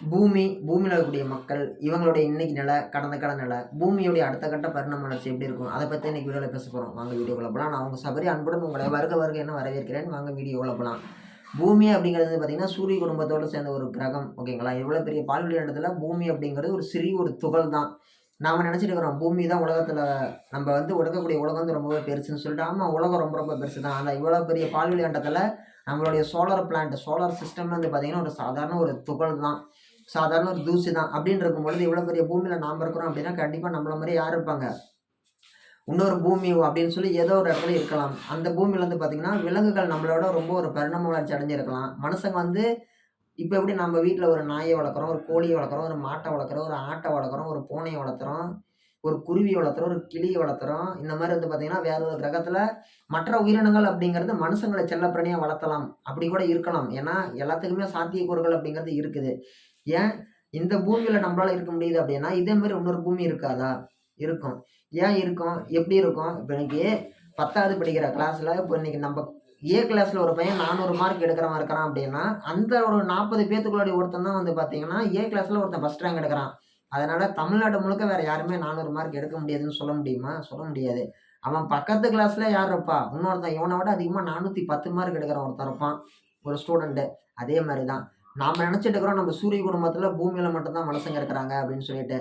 பூமியில இருக்கக்கூடிய மக்கள், இவங்களுடைய இன்னைக்கு நிலை, கடந்த கால நிலை, பூமியுடைய அடுத்த கட்ட பரிணாம வளர்ச்சி எப்படி இருக்கும்? அத பத்தி இன்னைக்கு வீடியோல பேச போறோம். வாங்க வீடியோக்குள்ள போலாம். நான் உங்க சபரி அன்புடன் உங்களை வருக வருக என வரவேற்கிறேன். வாங்க வீடியோக்குள்ள போலாம். பூமி அப்படிங்கிறது வந்து பார்த்தீங்கன்னா, சூரிய குடும்பத்தோட சேர்ந்த ஒரு கிரகம். ஓகேங்களா? இவ்வளோ பெரிய பால்வெளி இடத்துல பூமி அப்படிங்கிறது ஒரு சிறிய ஒரு துகள் தான். நாம நினைச்சிட்டு இருக்கிறோம், பூமி தான் உலகத்துல நம்ம வந்து இருக்கக்கூடிய உலகம் வந்து ரொம்பவே பெருசுன்னு சொல்லிட்டு. ஆமா, உலகம் ரொம்ப ரொம்ப பெருசு தான். ஆனா இவ்வளோ பெரிய பால்வெளி அண்டத்துல நம்மளுடைய சோலார் சிஸ்டம் வந்து பார்த்தீங்கன்னா, ஒரு சாதாரண ஒரு துகள் தான். சாதாரண ஒரு தூசி தான். அப்படின்னு இருக்கும்பொழுது, இவ்வளோ பெரிய பூமியில நாம இருக்கிறோம் அப்படின்னா, கண்டிப்பா நம்மள மாரி யார் இருப்பாங்க? இன்னொரு பூமி அப்படின்னு சொல்லி ஏதோ ஒரு இடத்துல இருக்கலாம். அந்த பூமியில வந்து பார்த்தீங்கன்னா, விலங்குகள் நம்மளோட ரொம்ப ஒரு பரிணாம வளர்ச்சி அடைஞ்சிருக்கலாம். மனுஷங்க வந்து இப்ப எப்படி நம்ம வீட்ல ஒரு நாய வளர்க்குறோம், ஒரு கோழிய வளர்க்குறோம், ஒரு மாட்ட வளர்க்குறோம், ஒரு ஆட்ட வளர்க்குறோம், ஒரு பூனைய வளர்த்துறோம், ஒரு குருவிய வளர்த்துறோம், ஒரு கிளிய வளர்த்துறோம். இந்த மாரி வந்து பார்த்தீங்கன்னா, வேற ஒரு கிரகத்துல மற்ற உயிரினங்கள் அப்படிங்கிறது மனுஷங்கள செல்லப்பிராணியா வளர்த்தலாம். அப்படி கூட இருக்கலாம். ஏன்னா, எல்லாத்துக்குமே சாத்தியக்கூறுகள் அப்படிங்கிறது இருக்குது. ஏன் இந்த பூமியில நம்மளால இருக்க முடியுது அப்படின்னா, இதே மாரி இன்னொரு பூமி இருக்காதா? இருக்கும். ஏன் இருக்கும்? எப்படி இருக்கும்? இப்ப இன்னைக்கு 10வது படிக்கிற கிளாஸ்ல இப்ப இன்னைக்கு நம்ப கிளாஸ்ல ஒரு பையன் 400 மார்க் எடுக்கிறவன் இருக்கிறான் அப்படின்னா, அந்த ஒரு 40 பேத்துக்குள்ளாடி ஒருத்தன் தான் வந்து பார்த்தீங்கன்னா, கிளாஸ்ல ஒருத்தன் ஃபர்ஸ்ட் ரேங்க் எடுக்கிறான். அதனால தமிழ்நாடு முழுக்க வேற யாருமே 400 மார்க் எடுக்க முடியாதுன்னு சொல்ல முடியுமா? சொல்ல முடியாது. அவன் பக்கத்து கிளாஸ்ல யார் இருப்பா? இன்னொருத்தன் இவன விட அதிகமா 410 மார்க் எடுக்கிறவன் ஒருத்தன் இருப்பான். ஒரு ஸ்டூடண்ட். அதே மாரி தான். நாம நெனச்சுட்டு இருக்கிறோம், நம்ம சூரிய குடும்பத்துல பூமியில மட்டும் தான் மனுஷங்க இருக்கிறாங்க அப்படின்னு சொல்லிட்டு.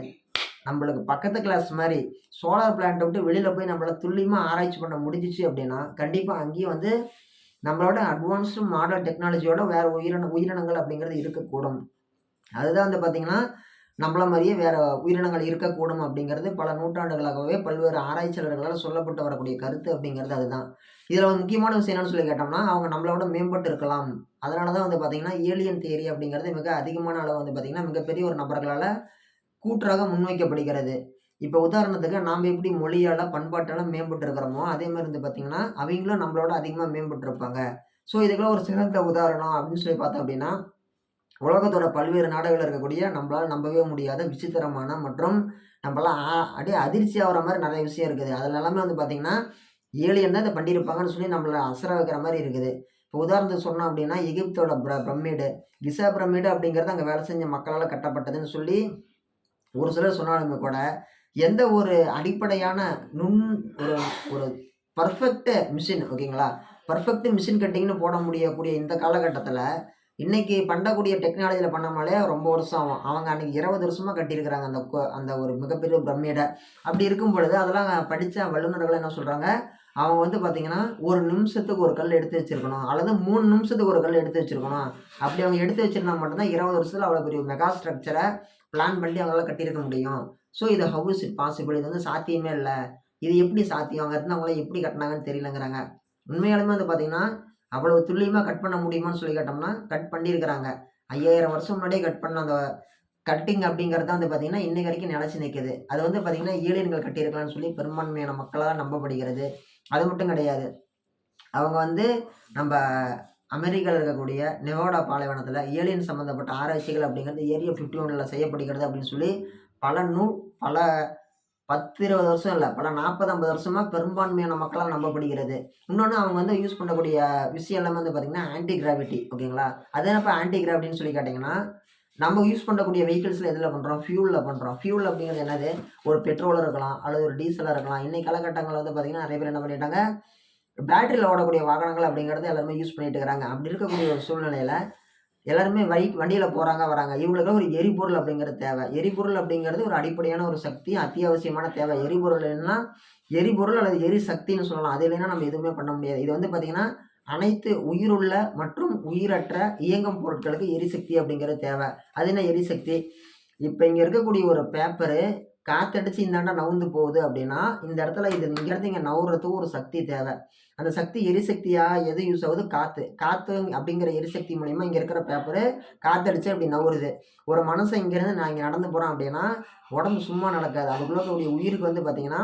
நம்மளுக்கு பக்கத்து கிளாஸ் மாரி சோலார் பிளானட்ட விட்டு வெளியில போய் நம்மளால துல்லியமா ஆராய்ச்சி பண்ண முடிஞ்சுச்சு அப்படின்னா, கண்டிப்பா அங்கேயும் வந்து நம்மளோட அட்வான்ஸ்டு மாடர்ன் டெக்னாலஜியோட வேற உயிரினங்கள் அப்படிங்கிறது இருக்கக்கூடும். அதுதான் வந்து பார்த்தீங்கன்னா, நம்மள மாரியே வேற உயிரினங்கள் இருக்கக்கூடும் அப்படிங்கிறது பல நூற்றாண்டுகளாகவே பல்வேறு ஆராய்ச்சியாளர்களால் சொல்லப்பட்டு வரக்கூடிய கருத்து அப்படிங்கிறது அதுதான். இதுல ஒரு முக்கியமான விஷயம் என்னன்னு சொல்லி கேட்டோம்னா, அவங்க நம்மள விட மேம்பட்டு இருக்கலாம். அதனால தான் வந்து பார்த்தீங்கன்னா, ஏலியன் தியரி அப்படிங்கிறது மிக அதிகமான அளவு வந்து பார்த்தீங்கன்னா, மிகப்பெரிய ஒரு நபர்களால கூற்றாக முன்வைக்கப்படுகிறது. இப்ப உதாரணத்துக்கு நாம எப்படி மொழியால, பண்பாட்டால மேம்பட்டு இருக்கிறோமோ, அதே மாரி வந்து பார்த்தீங்கன்னா, அவைங்களும் நம்மளோட அதிகமா மேம்பட்டு இருப்பாங்க. ஸோ இதுக்கெல்லாம் ஒரு சிறந்த உதாரணம் அப்படின்னு சொல்லி பார்த்தோம் அப்படின்னா, உலகத்தோட பல்வேறு நாடுகள்ல இருக்கக்கூடிய நம்மளால நம்பவே முடியாத விசித்திரமான மற்றும் நம்மலாம் அப்படியே அதிர்ச்சி ஆகுற மாரி நெறைய விஷயம் இருக்குது. அதுல எல்லாமே வந்து பார்த்தீங்கன்னா, ஏலியன் தான் இத பண்ணியிருப்பாங்கன்னு சொல்லி நம்மள அசர வைக்கிற மாரி இருக்குது. இப்போ உதாரணத்துக்கு சொன்னோம் அப்படின்னா, எகிப்தோட பிரமிடு, கிசா பிரமிடு அப்படிங்கிறது அங்க வேலை செஞ்ச மக்களால கட்டப்பட்டதுன்னு சொல்லி ஒரு சிலர் சொன்னாலுமே கூட, எந்த ஒரு அடிப்படையான நுண் ஒரு ஒரு பெர்ஃபெக்ட் மிஷின் ஓகேங்களா? பெர்ஃபெக்ட் மிஷின் கட்டிங்ன்னு போட முடியக்கூடிய இந்த காலகட்டத்தில, இன்னைக்கு பண்ணக்கூடிய டெக்னாலஜில பண்ணோம்னாலே ரொம்ப வருஷம் ஆகும். அவங்க அன்னைக்கு 20 வருஷமா கட்டியிருக்கிறாங்க அந்த ஒரு மிகப்பெரிய பிரமிட. அப்படி இருக்கும் பொழுது, அதெல்லாம் படிச்ச வல்லுநர்கள் என்ன சொல்றாங்க, அவங்க வந்து பார்த்தீங்கன்னா, 1 நிமிஷத்துக்கு ஒரு கல் எடுத்து வச்சிருக்கணும். அல்லது 3 நிமிஷத்துக்கு ஒரு கல் எடுத்து வச்சிருக்கணும். அப்படி அவங்க எடுத்து வச்சிருந்தா மட்டும் தான் 20 வருஷத்துல அவ்வளோ பெரிய மெகா ஸ்ட்ரக்சர பிளான் பண்ணி அவங்களால கட்டியிருக்க முடியும். ஸோ இது ஹவ் இஸ் இட் பாசிபிள்? இது வந்து சாத்தியமே இல்ல. இது எப்படி சாத்தியம்? அங்க இருந்தவங்கலாம் எப்படி கட்டுனாங்கன்னு தெரியலங்கிறாங்க. உண்மையாலுமே வந்து பார்த்தீங்கன்னா, அவ்வளவு துல்லியமா கட் பண்ண முடியுமான்னு சொல்லி கேட்டோம்னா, கட் பண்ணியிருக்கிறாங்க. 5000 வருஷம் முன்னாடியே கட் பண்ண அந்த கட்டிங் அப்படிங்கிறது தான் வந்து பார்த்தீங்கன்னா, இன்னைக்கு வரைக்கும் நிலைச்சு நிக்குது. அது வந்து பார்த்தீங்கன்னா, ஏலியன்கள் கட்டியிருக்கலாம்னு சொல்லி பெரும்பான்மையான மக்களால் நம்பப்படுகிறது. அது மட்டும் கிடையாது. அவங்க வந்து நம்ப அமெரிக்கால இருக்கக்கூடிய நெவாடா பாலைவனத்தில ஏலியன் சம்மந்தப்பட்ட ஆராய்ச்சிகள் அப்படிங்கிறது ஏரியா 51ல செய்யப்படுகிறது அப்படின்னு சொல்லி பல பல 10, 20 வருஷம் இல்ல. பல 40, 50 வருஷமா பெரும்பான்மையான மக்களால் நம்பப்படுகிறது. இன்னொன்னு அவங்க வந்து யூஸ் பண்ணக்கூடிய விஷயம் எல்லாமே வந்து பார்த்தீங்கன்னா, ஆன்டி கிராவிட்டி ஓகேங்களா? அது என்னப்பா ஆன்டி கிராவிட்டின்னு சொல்லி கேட்டீங்கன்னா, நம்ம யூஸ் பண்ணக்கூடிய வெஹிக்கிள்ஸ்ல எதுல பண்றோம்? ஃபியூல்ல பண்றோம். ஃபியூல் அப்படிங்கிறது என்னது? ஒரு பெட்ரோலா இருக்கலாம், அல்லது ஒரு டீசலா இருக்கலாம். இன்னைக்கு காலகட்டங்கள்ல வந்து பார்த்தீங்கன்னா, நெறைய பேர் என்ன பண்ணிட்டாங்க, பேட்டரியில ஓடக்கூடிய வாகனங்கள் அப்படிங்கிறத எல்லாருமே யூஸ் பண்ணிட்டு இருக்கிறாங்க. அப்படி இருக்கக்கூடிய ஒரு சூழ்நிலையில எல்லாருமே வண்டியில போறாங்க, வராங்க. இவங்களுக்கெல்லாம் ஒரு எரிபொருள் அப்படிங்கிறது தேவை. எரிபொருள் அப்படிங்கிறது ஒரு அடிப்படையான ஒரு சக்தி, அத்தியாவசியமான தேவை. எரிபொருள் இல்லைன்னா, எரிபொருள் அல்லது எரிசக்தின்னு சொல்லலாம். அது இல்லைன்னா நம்ம எதுவுமே பண்ண முடியாது. இது வந்து பார்த்தீங்கன்னா, அனைத்து உயிருள்ள மற்றும் உயிரற்ற இயங்கும் பொருட்களுக்கு எரிசக்தி அப்படிங்கிறது தேவை. அது என்ன எரிசக்தி? இப்ப இங்க இருக்கக்கூடிய ஒரு பேப்பரு காத்தடிச்சு இந்தாண்ட நவுந்து போகுது அப்படின்னா, இந்த இடத்துல இது இங்கேருந்து இங்க நவுறதுக்கு ஒரு சக்தி தேவை. அந்த சக்தி எரிசக்தியா எது யூஸ் ஆகுது? காத்து. காத்து அப்படிங்கிற எரிசக்தி மூலியமா இங்க இருக்கிற பேப்பரு காத்தடிச்சு அப்படி நவுருது. ஒரு மனுஷன் இங்கேருந்து நான் இங்க நடந்து போறேன் அப்படின்னா, உடம்பு சும்மா நடக்காது. அதுக்குள்ள இருக்கக்கூடிய உயிருக்கு வந்து பார்த்தீங்கன்னா,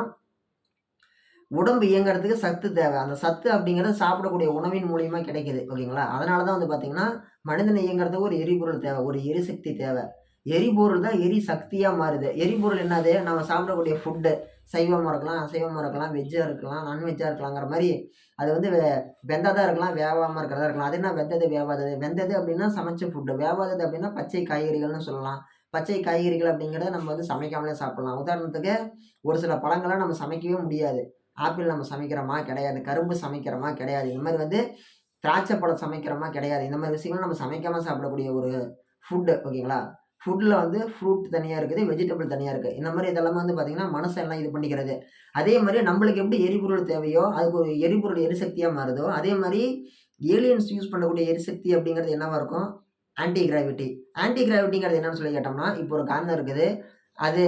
உடம்பு இயங்குறதுக்கு சத்து தேவை. அந்த சத்து அப்படிங்கிறது சாப்பிடக்கூடிய உணவின் மூலியமா கிடைக்குது. ஓகேங்களா? அதனால தான் வந்து பார்த்தீங்கன்னா, மனிதன் இயங்குறதுக்கு ஒரு எரிபொருள் தேவை. ஒரு எரிசக்தி தேவை. எரிபொருள் தான் எரி சக்தியாக மாறுது. எரிபொருள் என்னது? நம்ம சாப்பிடக்கூடிய ஃபுட்டு சைவமாக இருக்கலாம், அசைவமாக இருக்கலாம், வெஜ்ஜாக இருக்கலாம், நான்வெஜ்ஜாக இருக்கலாங்கிற மாதிரி அது வந்து வெந்ததா இருக்கலாம், வேவாமல் இருக்கிறதா இருக்கலாம். அது என்ன வெந்தது, வேவாதது? வெந்தது அப்படின்னா சமைச்ச ஃபுட்டு, வேவாதது அப்படின்னா பச்சை காய்கறிகள்னு சொல்லலாம். பச்சை காய்கறிகள் அப்படிங்கிறத நம்ம வந்து சமைக்காமலே சாப்பிடலாம். உதாரணத்துக்கு ஒரு சில பழங்கள்லாம் நம்ம சமைக்கவே முடியாது. ஆப்பிள் நம்ம சமைக்கிறோமா? கிடையாது. கரும்பு சமைக்கிறோமா? கிடையாது. இந்த மாதிரி வந்து திராட்சை பழம் சமைக்கிறோமா? கிடையாது. இந்த மாதிரி விஷயங்கள் நம்ம சமைக்காம சாப்பிடக்கூடிய ஒரு ஃபுட்டு ஓகேங்களா? ஃபுட்ல வந்து ஃப்ரூட் தனியா இருக்குது, வெஜிடபிள் தனியா இருக்கு. இந்த மாதிரி இதெல்லாமே வந்து பார்த்தீங்கன்னா, மனசு எல்லாம் இது பண்ணிக்கிறது. அதே மாரி நம்மளுக்கு எப்படி எரிபொருள் தேவையோ, அதுக்கு ஒரு எரிபொருள் எரிசக்தியா மாறுதோ, அதே மாரி ஏலியன்ஸ் யூஸ் பண்ணக்கூடிய எரிசக்தி அப்படிங்கிறது என்னவா இருக்கும்? Anti gravity. ஆன்டி கிராவிட்டிங்கிறது என்னன்னு சொல்லி கேட்டோம்னா, இப்போ ஒரு காந்தம் இருக்குது. அது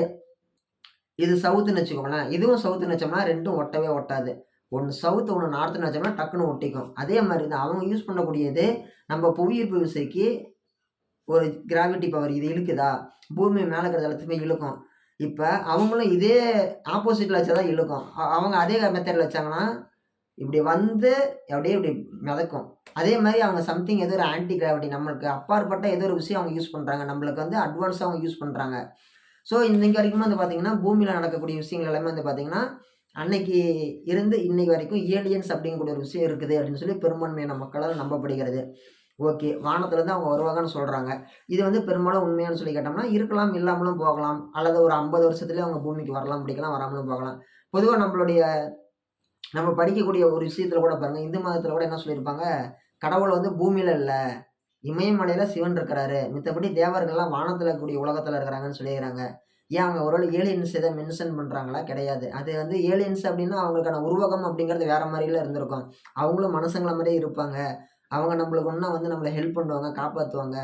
இது சவுத்துன்னு வச்சுக்கோங்களேன். இதுவும் சவுத்துன்னு வச்சோம்னா 2ம் ஒட்டவே ஒட்டாது. ஒண்ணு சவுத், ஒண்ணு நார்த்துன்னு வச்சோம்னா டக்குனு ஒட்டிக்கும். அதே மாரி தான் அவங்க யூஸ் பண்ணக்கூடியது, நம்ம புவியீர்ப்பு விசைக்கு ஒரு கிராவிட்டி பவர் இது இழுக்குதா? பூமி மேல இருக்கிறது எல்லாத்தையுமே இழுக்கும். இப்ப அவங்களும் இதே ஆப்போசிட்ல வச்சா தான் இழுக்கும். அவங்க அதே மெத்தட்ல வச்சாங்கன்னா, இப்படி வந்து அப்படியே இப்படி மிதக்கும். அதே மாரி அவங்க சம்திங் ஏதோ ஒரு ஆன்டி கிராவிட்டி நம்மளுக்கு அப்பாற்பட்ட ஏதோ ஒரு விஷயம் அவங்க யூஸ் பண்றாங்க. நம்மளுக்கு வந்து அட்வான்ஸா அவங்க யூஸ் பண்றாங்க. ஸோ இன்னைக்கு வரைக்கும் வந்து பார்த்தீங்கன்னா, பூமியில நடக்கக்கூடிய விஷயங்கள் எல்லாமே வந்து பார்த்தீங்கன்னா, அன்னைக்கு இருந்து இன்னைக்கு வரைக்கும் ஏலியன்ஸ் அப்படிங்கக்கூடிய ஒரு விஷயம் இருக்குது அப்படின்னு சொல்லி பெரும்பான்மையான மக்களால் நம்பப்படுகிறது. ஓகே. வானத்துலருந்து அவங்க வருவாங்கன்னு சொல்றாங்க. இது வந்து பெரும்பாலும் உண்மையான்னு சொல்லி கேட்டோம்னா, இருக்கலாம், இல்லாமலும் போகலாம். அல்லது ஒரு 50 வருஷத்துலயே அவங்க பூமிக்கு வரலாம், பிடிக்கலாம், வராமலும் போகலாம். பொதுவா நம்ம படிக்கக்கூடிய ஒரு விஷயத்துல கூட பாருங்க, இந்து மதத்துல கூட என்ன சொல்லியிருப்பாங்க, கடவுள் வந்து பூமியில இல்ல. இமயமலையில சிவன் இருக்கிறாரு. மித்தபடி தேவர்கள்லாம் வானத்துல இருக்கக்கூடிய உலகத்துல இருக்கிறாங்கன்னு சொல்லிக்கிறாங்க. ஏன் அவங்க ஒருவேளை ஏலியன்ஸ் எத மென்ஷன் பண்றாங்களா? கிடையாது. அது வந்து ஏலியன்ஸ் அப்டின்னா அவங்களுக்கான உருவகம் அப்படிங்கிறது வேற மாரில இருந்திருக்கும். அவங்களும் மனுஷங்கள மாரியே இருப்பாங்க. அவங்க நம்மளுக்கு இன்னும் வந்து நம்மள ஹெல்ப் பண்ணுவாங்க, காப்பாத்துவாங்க.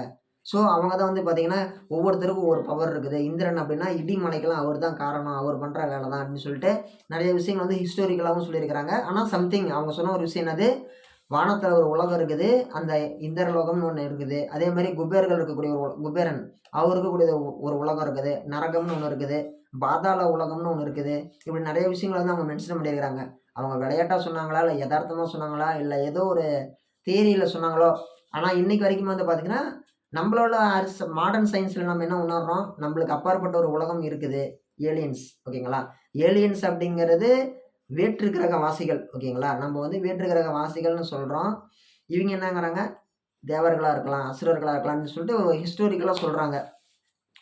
ஸோ அவங்க தான் வந்து பார்த்தீங்கன்னா, ஒவ்வொருத்தருக்கும் ஒவ்வொரு பவர் இருக்குது. இந்திரன் அப்டின்னா இடி மழைக்கெல்லாம் அவர் தான் காரணம். அவர் பண்ற வேல தான் அப்டின்னு சொல்லிட்டு நெறைய விஷயங்கள் வந்து ஹிஸ்டாரிக்கலாவும் சொல்லியிருக்கிறாங்க. ஆனா சம்திங் அவங்க சொன்ன ஒரு விஷயம் என்னது, வானத்துல ஒரு உலகம் இருக்குது. அந்த இந்திரலோகம்னு ஒண்ணு இருக்குது. அதே மாரி குபேரர்கள் இருக்கக்கூடிய ஒரு குபேரன். அவர் இருக்கக்கூடிய ஒரு உலகம் இருக்குது. நரகம்னு ஒண்ணு இருக்குது. பாதாள உலகம்னு ஒண்ணு இருக்குது. இப்படி நெறைய விஷயங்கள வந்து அவங்க மென்ஷன் பண்ணியிருக்கிறாங்க. அவங்க விளையாட்டா சொன்னாங்களா? இல்ல எதார்த்தமா சொன்னாங்களா? இல்ல ஏதோ ஒரு தியரியில சொன்னாங்களோ! ஆனா இன்னைக்கு வரைக்கும் வந்து பார்த்தீங்கன்னா, நம்மளோட மாடர்ன் சயின்ஸ்ல நம்ம என்ன உணர்றோம்? நம்மளுக்கு அப்பாற்பட்ட ஒரு உலகம் இருக்குது. ஏலியன்ஸ் ஓகேங்களா? ஏலியன்ஸ் அப்படிங்கிறது வேற்று கிரக வாசிகள் ஓகேங்களா? நம்ம வந்து வேற்று கிரக வாசிகள்னு சொல்றோம். இவங்க என்னங்கிறாங்க, தேவர்களா இருக்கலாம், அசுரர்களா இருக்கலாம்ன்னு சொல்லிட்டு ஹிஸ்டாரிக்கலா சொல்றாங்க.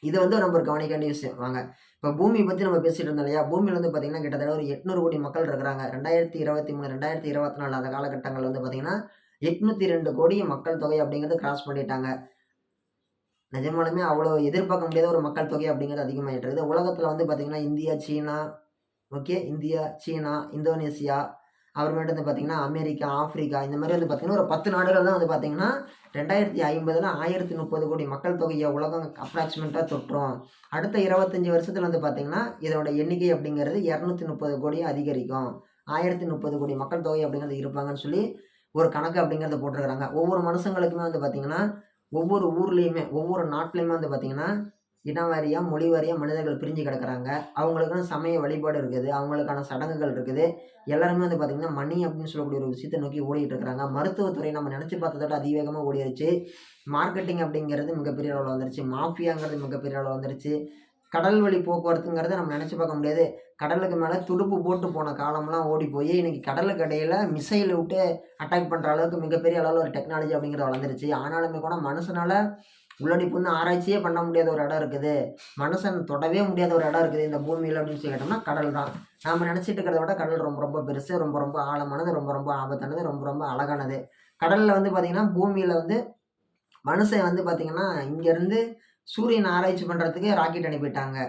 இது வந்து நம்ம ஒரு கவனிக்க வேண்டிய விஷயம். வாங்க. இப்ப பூமிய பத்தி நம்ம பேசிட்டு இருந்தோம் இல்லையா? பூமியில வந்து பார்த்தீங்கன்னா, கிட்டத்தட்ட ஒரு 800 கோடி மக்கள் இருக்கிறாங்க. 2023, 2024 அந்த காலகட்டங்கள்ல வந்து பார்த்தீங்கன்னா, 802 கோடி மக்கள் தொகை அப்படிங்கிறது கிராஸ் பண்ணிட்டாங்க. நிஜமாலுமே அவ்வளோ எதிர்பார்க்க முடியாத ஒரு மக்கள் தொகை அப்படிங்கிறது அதிகமாயிட்டு இருக்குது. உலகத்துல வந்து பார்த்தீங்கன்னா, இந்தியா, சீனா ஓகே. இந்தியா, சீனா, இந்தோனேசியா, அப்புறமேட்டு வந்து பார்த்தீங்கன்னா, அமெரிக்கா, ஆஃப்ரிக்கா இந்த மாரி வந்து பார்த்தீங்கன்னா, ஒரு 10 நாடுகள் தான் வந்து பார்த்தீங்கன்னா, 2050ல 1030 கோடி மக்கள் தொகைய உலகம் அப்ராக்ஸிமேட்டா தொற்றும். அடுத்த 25 வருஷத்துல வந்து பார்த்தீங்கன்னா, இதோட எண்ணிக்கை அப்படிங்கிறது 230 கோடியா அதிகரிக்கும். 1030 கோடி மக்கள் தொகை அப்படிங்கிறது இருப்பாங்கன்னு சொல்லி, ஒரு கணக்கு அப்படிங்கிறத போட்டிருக்கிறாங்க. ஒவ்வொரு மனுஷங்களுக்குமே வந்து பார்த்தீங்கன்னா, ஒவ்வொரு ஊர்லயுமே, ஒவ்வொரு நாட்டிலயுமே வந்து பார்த்தீங்கன்னா, இனம் வாரியா, மொழி வாரியா மனிதர்கள் பிரிஞ்சு கிடக்குறாங்க. அவங்களுக்குன்னு சமய வழிபாடு இருக்குது. அவங்களுக்கான சடங்குகள் இருக்குது. எல்லாருமே வந்து பார்த்தீங்கன்னா, மணி அப்படின்னு சொல்லக்கூடிய ஒரு விஷயத்த நோக்கி ஓடிட்டு இருக்கிறாங்க. மருத்துவத்துறை நம்ம நெனச்சு பார்த்தத விட அதிவேகமா ஓடிருச்சு. மார்க்கெட்டிங் அப்படிங்கிறது மிகப்பெரிய அளவுல வந்துருச்சு. மாஃபியாங்கிறது மிகப்பெரிய அளவுல வந்துருச்சு. கடல் வழி போக்குவரத்துங்கிறத நம்ம நெனச்சு பார்க்க முடியாது. கடலுக்கு மேல துடுப்பு போட்டு போன காலம்லாம் ஓடி போயி, இன்னைக்கு கடலுக்கு இடையில மிசைல் விட்டு அட்டாக் பண்ற அளவுக்கு மிகப்பெரிய அளவுல ஒரு டெக்னாலஜி அப்படிங்கிறது வளர்ந்துருச்சு. ஆனாலுமே கூட மனுஷனால உள்ளடி புகுந்து ஆராய்ச்சியே பண்ண முடியாத ஒரு இடம் இருக்குது. மனுஷன் தொடவே முடியாத ஒரு இடம் இருக்குது இந்த பூமியில அப்படின்னு சொல்லி கேட்டோம்னா, கடல் தான். நாம நெனச்சிட்டு இருக்கிறத விட கடல் ரொம்ப ரொம்ப பெருசு. ரொம்ப ரொம்ப ஆழமானது. ரொம்ப ரொம்ப ஆபத்தானது. ரொம்ப ரொம்ப அழகானது. கடல்ல வந்து பார்த்தீங்கன்னா, பூமியில வந்து மனுஷன் வந்து பார்த்தீங்கன்னா, இங்கருந்து சூரியன ஆராய்ச்சி பண்றதுக்கு ராக்கெட் அனுப்பிட்டாங்க.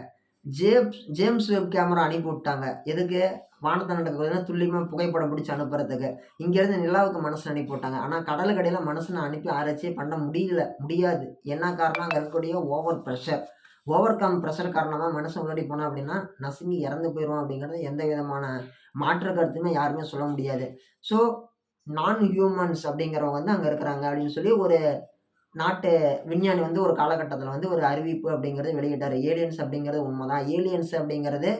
ஜேம்ஸ் வெப் கேமரா அனுப்பி விட்டாங்க. எதுக்கு? வானத்துல நடக்கிறத துல்லியமா புகைப்படம் பிடிச்சு அனுப்புறதுக்கு. இங்கேருந்து நிலாவுக்கு மனுஷன அனுப்பி விட்டாங்க. ஆனா கடலுக்கு அடியில மனுஷன அனுப்பி ஆராய்ச்சியே பண்ண முடியாது. என்ன காரணம்? அங்க இருக்கக்கூடிய ஓவர் பிரஷர். ஓவர் பிரஷர் காரணமா மனுஷன் உள்ளாடி போனான் அப்படின்னா, நசுங்கி இறந்து போயிருவான் அப்படிங்கிறது எந்த விதமான மாற்று கருத்துமே யாருமே சொல்ல முடியாது. ஸோ, நான் ஹியூமன்ஸ் அப்படிங்கிறவங்க வந்து அங்க இருக்கிறாங்க அப்படின்னு சொல்லி ஒரு நாட்டு விஞ்ஞானி வந்து ஒரு காலகட்டத்தில வந்து ஒரு அறிவிப்பு அப்படிங்கிறத வெளியிட்டாரு. ஏலியன்ஸ் அப்படிங்கிறது உண்மதான். ஏலியன்ஸ் அப்படிங்கிறது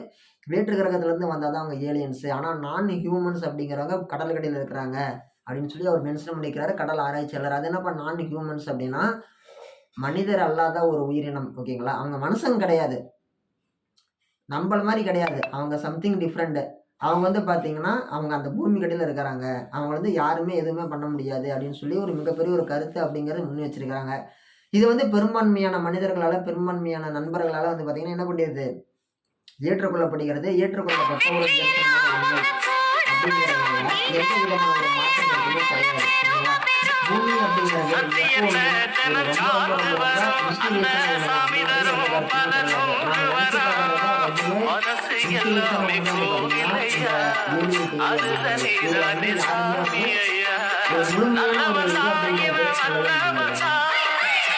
வேற்று கிரகத்திலருந்து வந்தா தான் அவங்க ஏலியன்ஸ். ஆனா நான் ஹியூமன்ஸ் அப்படிங்கிறவங்க கடலுக்கடியில இருக்கிறாங்க அப்படின்னு சொல்லி அவர் மென்ஷன் பண்ணியிருக்கிறாரு கடல் ஆராய்ச்சியாளர். அது என்னப்பா நான் ஹியூமன்ஸ் அப்படின்னா, மனிதர் அல்லாத ஒரு உயிரினம். ஓகேங்களா? அவங்க மனுஷங்க கிடையாது. நம்பள மாரி கிடையாது. அவங்க சம்திங் டிஃபரெண்ட். அவங்க வந்து பார்த்தீங்கன்னா, அவங்க அந்த பூமிக்கு அடியில இருக்கிறாங்க. அவங்கள வந்து யாருமே எதுவுமே பண்ண முடியாது அப்படின்னு சொல்லி ஒரு மிகப்பெரிய ஒரு கருத்து அப்படிங்கிறத முன் வச்சிருக்காங்க. இது வந்து பெரும்பான்மையான மனிதர்களால, பெரும்பான்மையான நண்பர்களால வந்து பார்த்தீங்கன்னா என்ன பண்ணிருது? ஏற்றுக்கொள்ளப்படுகிறது. ஏற்றுக்கொள்ளப்பட்ட ஒரு நிதர்சனமான உண்மை. அப்படிங்கிறதுனால எந்த விதமான ஒரு மாற்று கருத்துமே கிடையாது. சரிங்களா? பூமி அப்படிங்கிறது எப்பவுமே ஒரு ரொம்ப ரொம்ப ரொம்ப ரொம்ப மிஸ்டீரியஸான ஒண்ணு அப்படிங்கிறது எந்த கருத்துமே கிடையாது. நாம நினைச்சு பார்க்கறது தான் ரொம்பவே மிஸ்டீரியஸான ஒண்ணு வந்து பார்த்தீங்கன்னா, இந்த ஏலியன் தியரி அப்படிங்கிறது. இதுல வந்து யாருமே வந்து ஒரு முழுமையான ஒரு இது அப்படிங்கிறது சொல்லவே முடியாது.